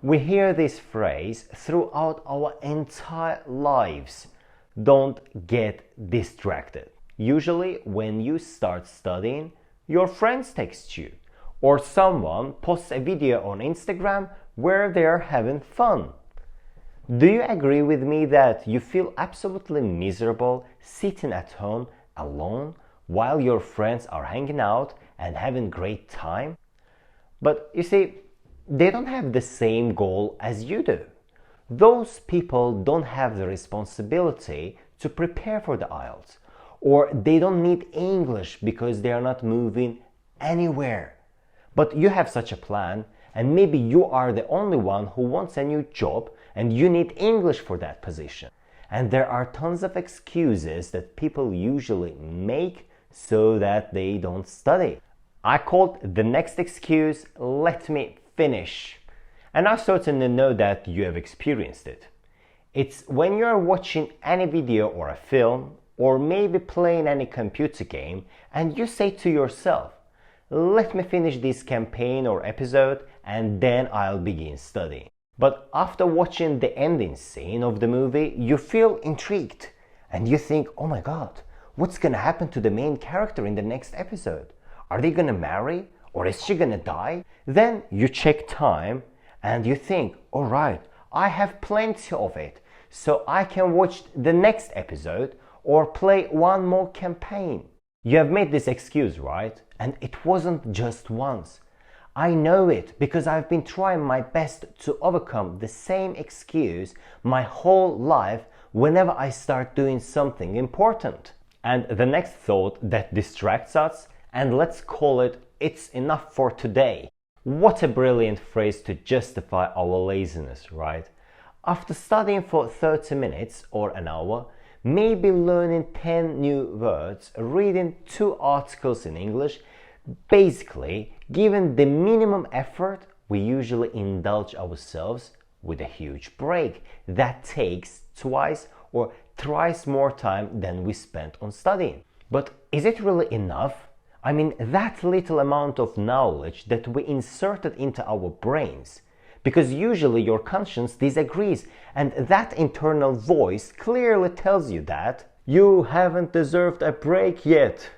We hear this phrase throughout our entire lives. Don't get distracted. Usually when you start studying, your friends text you, or someone posts a video on Instagram where they're having fun. Do you agree with me that you feel absolutely miserable sitting at home alone while your friends are hanging out and having great time? But you see, they don't have the same goal as you do. Those people don't have the responsibility to prepare for the IELTS, or they don't need English because they are not moving anywhere. But you have such a plan, and maybe you are the only one who wants a new job and you need English for that position. And there are tons of excuses that people usually make so that they don't study. I called the next excuse, "Let me finish." And I certainly know that you have experienced it. It's when you're watching any video or a film, or maybe playing any computer game, and you say to yourself, "Let me finish this campaign or episode and then I'll begin studying." But after watching the ending scene of the movie, you feel intrigued and you think, "Oh my god, what's gonna happen to the main character in the next episode? Are they gonna marry? Or is she gonna die?" Then you check time and you think, "Alright, I have plenty of it, so I can watch the next episode or play one more campaign." You have made this excuse, right? And it wasn't just once. I know it because I've been trying my best to overcome the same excuse my whole life whenever I start doing something important. And the next thought that distracts us, and let's call it, "It's enough for today." What a brilliant phrase to justify our laziness, right? After studying for 30 minutes or an hour, maybe learning 10 new words, reading 2 articles in English, basically, given the minimum effort, we usually indulge ourselves with a huge break that takes twice or thrice more time than we spent on studying. But is it really enough? I mean, that little amount of knowledge that we inserted into our brains. Because usually your conscience disagrees, and that internal voice clearly tells you that you haven't deserved a break yet.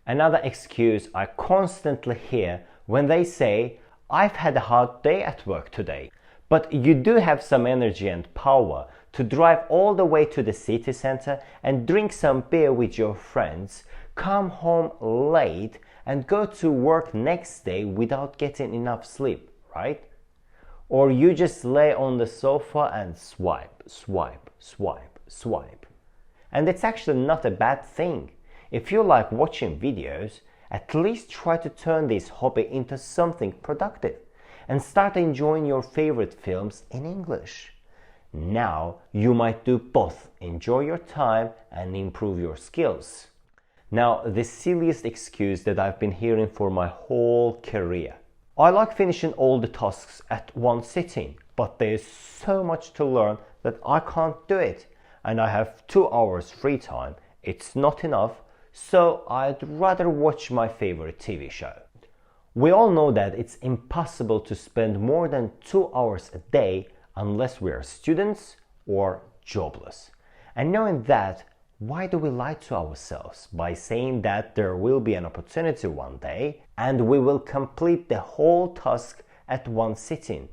Another excuse I constantly hear when they say, "I've had a hard day at work today." But you do have some energy and power to drive all the way to the city center and drink some beer with your friends, come home late and go to work next day without getting enough sleep, right? Or you just lay on the sofa and swipe, swipe, swipe, swipe. And it's actually not a bad thing. If you like watching videos, at least try to turn this hobby into something productive and start enjoying your favorite films in English. Now you might do both, enjoy your time and improve your skills. Now, the silliest excuse that I've been hearing for my whole career. "I like finishing all the tasks at one sitting, but there's so much to learn that I can't do it, and I have 2 hours free time. It's not enough, so I'd rather watch my favorite TV show." We all know that it's impossible to spend more than 2 hours a day unless we are students or jobless. And knowing that, why do we lie to ourselves by saying that there will be an opportunity one day and we will complete the whole task at one sitting?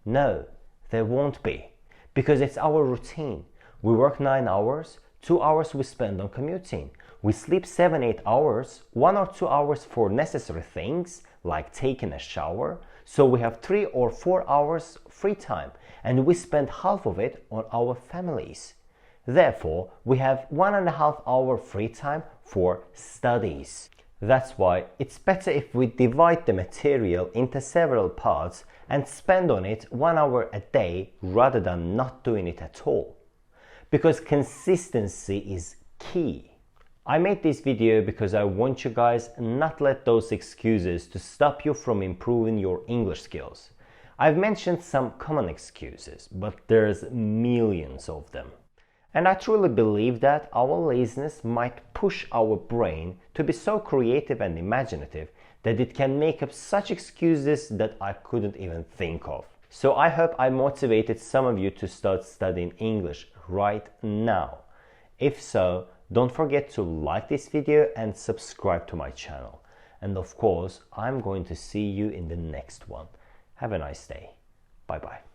No, there won't be, because it's our routine. We work 9 hours, 2 hours we spend on commuting. We sleep 7-8 hours, 1 or 2 hours for necessary things like taking a shower, so we have 3 or 4 hours free time, and we spend half of it on our families. Therefore, we have 1.5 hour free time for studies. That's why it's better if we divide the material into several parts and spend on it 1 hour a day rather than not doing it at all. Because consistency is key. I made this video because I want you guys not let those excuses to stop you from improving your English skills. I've mentioned some common excuses, but there's millions of them. And I truly believe that our laziness might push our brain to be so creative and imaginative that it can make up such excuses that I couldn't even think of. So I hope I motivated some of you to start studying English right now. If so, don't forget to like this video and subscribe to my channel. And of course, I'm going to see you in the next one. Have a nice day. Bye bye.